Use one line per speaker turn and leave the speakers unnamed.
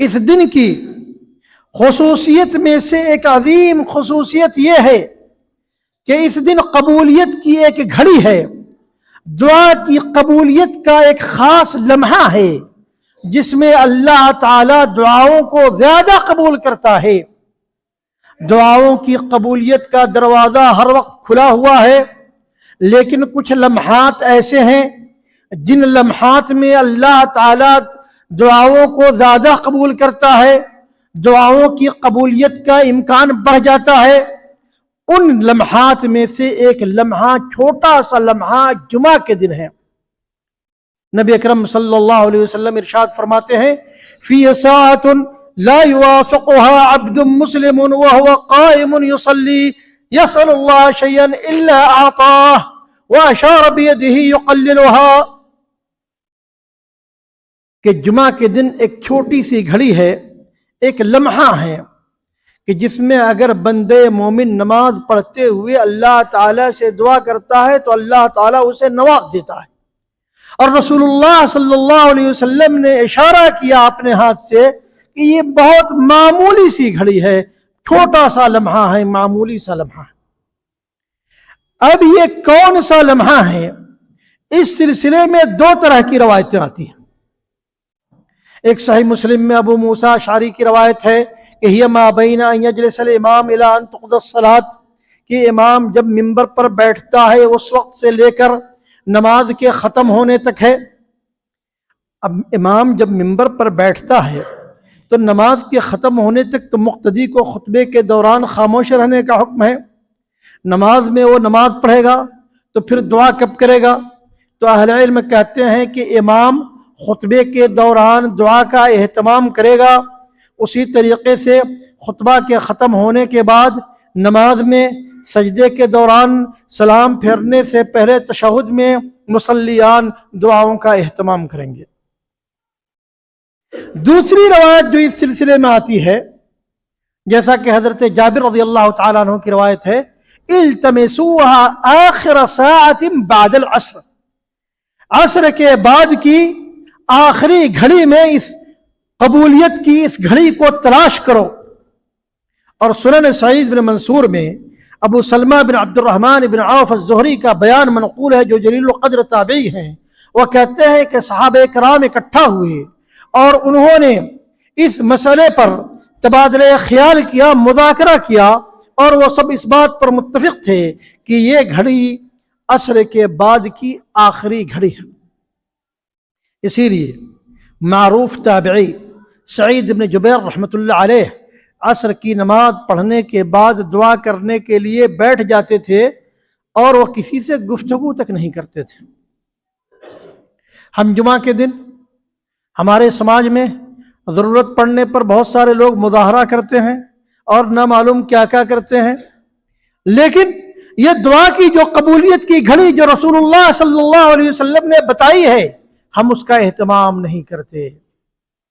اس دن کی خصوصیت میں سے ایک عظیم خصوصیت یہ ہے کہ اس دن قبولیت کی ایک گھڑی ہے، دعا کی قبولیت کا ایک خاص لمحہ ہے جس میں اللہ تعالی دعاؤں کو زیادہ قبول کرتا ہے۔ دعاؤں کی قبولیت کا دروازہ ہر وقت کھلا ہوا ہے، لیکن کچھ لمحات ایسے ہیں جن لمحات میں اللہ تعالی دعاؤں کو زیادہ قبول کرتا ہے، دعاؤں کی قبولیت کا امکان بڑھ جاتا ہے۔ ان لمحات میں سے ایک لمحہ، چھوٹا سا لمحہ جمعہ کے دن ہے۔ نبی اکرم صلی اللہ علیہ وسلم ارشاد فرماتے ہیں فی ساعۃ لا یوافقها عبد مسلم وهو قائم يصلي يسأل الله شيئا الا اعطاه واشار بيده يقللها، کہ جمعہ کے دن ایک چھوٹی سی گھڑی ہے، ایک لمحہ ہے کہ جس میں اگر بندے مومن نماز پڑھتے ہوئے اللہ تعالیٰ سے دعا کرتا ہے تو اللہ تعالیٰ اسے نواز دیتا ہے۔ اور رسول اللہ صلی اللہ علیہ وسلم نے اشارہ کیا اپنے ہاتھ سے کہ یہ بہت معمولی سی گھڑی ہے، چھوٹا سا لمحہ ہے، معمولی سا لمحہ ہے۔ اب یہ کون سا لمحہ ہے؟ اس سلسلے میں دو طرح کی روایتیں آتی ہیں۔ ایک صحیح مسلم میں ابو موسیٰ اشعری کی روایت ہے کہ ہی ما بین ان یجلس الامام الی ان تقضی الصلاۃ، کہ امام جب ممبر پر بیٹھتا ہے اس وقت سے لے کر نماز کے ختم ہونے تک ہے۔ اب امام جب ممبر پر بیٹھتا ہے تو نماز کے ختم ہونے تک تو مقتدی کو خطبے کے دوران خاموش رہنے کا حکم ہے۔ نماز میں وہ نماز پڑھے گا تو پھر دعا کب کرے گا؟ تو اہل علم کہتے ہیں کہ امام خطبے کے دوران دعا کا اہتمام کرے گا، اسی طریقے سے خطبہ کے ختم ہونے کے بعد نماز میں سجدے کے دوران سلام پھیرنے سے پہلے تشہد میں مصلیان دعاؤں کا اہتمام کریں گے۔ دوسری روایت جو اس سلسلے میں آتی ہے، جیسا کہ حضرت جابر رضی اللہ تعالیٰ عنہ کی روایت ہے، التمسوها آخر ساعت بعد العصر، عصر کے بعد کی آخری گھڑی میں اس قبولیت کی اس گھڑی کو تلاش کرو۔ اور سنن سعید بن منصور میں ابو سلمہ بن عبد الرحمن بن عوف الزہری کا بیان منقول ہے جو جلیل القدر تابعی ہیں۔ وہ کہتے ہیں کہ صحابہ کرام اکٹھا ہوئے اور انہوں نے اس مسئلے پر تبادلہ خیال کیا، مذاکرہ کیا، اور وہ سب اس بات پر متفق تھے کہ یہ گھڑی عصر کے بعد کی آخری گھڑی ہے۔ اسی لیے معروف تابعی سعید بن جبیر رحمۃ اللہ علیہ عصر کی نماز پڑھنے کے بعد دعا کرنے کے لیے بیٹھ جاتے تھے اور وہ کسی سے گفتگو تک نہیں کرتے تھے۔ ہم جمعہ کے دن ہمارے سماج میں ضرورت پڑنے پر بہت سارے لوگ مظاہرہ کرتے ہیں اور نہ معلوم کیا کیا کرتے ہیں، لیکن یہ دعا کی جو قبولیت کی گھڑی جو رسول اللہ صلی اللہ علیہ وسلم نے بتائی ہے، ہم اس کا اہتمام نہیں کرتے۔